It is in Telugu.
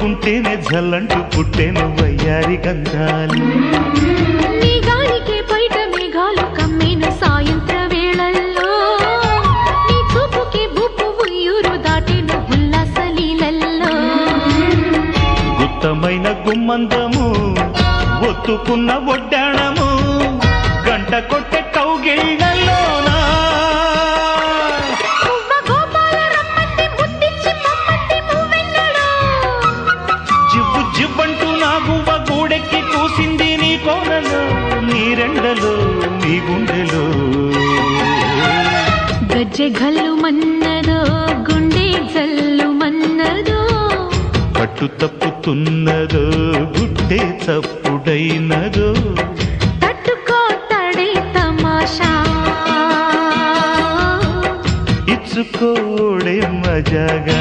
ముట్టుకుంటేనే జల్లంటూ పుట్టేను వయ్యారి గంధాలు నీ గాలికే బయట మేఘాలు కమ్మేను సాయంత్ర వేళల్లో నీ చూపుకే బుప్పు ఉయ్యూరు దాటేను ఉల్లాస లీలల్లో గుత్తమైన గుమ్మందము ఒత్తుకున్న ఒడ్డాణము గంట కొట్టే కౌగిళ్ళలోనా జివ్వు జివ్వంటూ నా గువ్వ గూడెక్కి కూసింది నీ కోనలో నీ రెండలో నీ గుండెలో గజ్జె గల్లు మన్నదో గుండె జల్లు మన్నదో పట్టు తప్పుతున్నదో గుడ్డే చప్పుడైనదో తట్టుకోతడే తమాషా ఇచ్చుకోడే మజాగా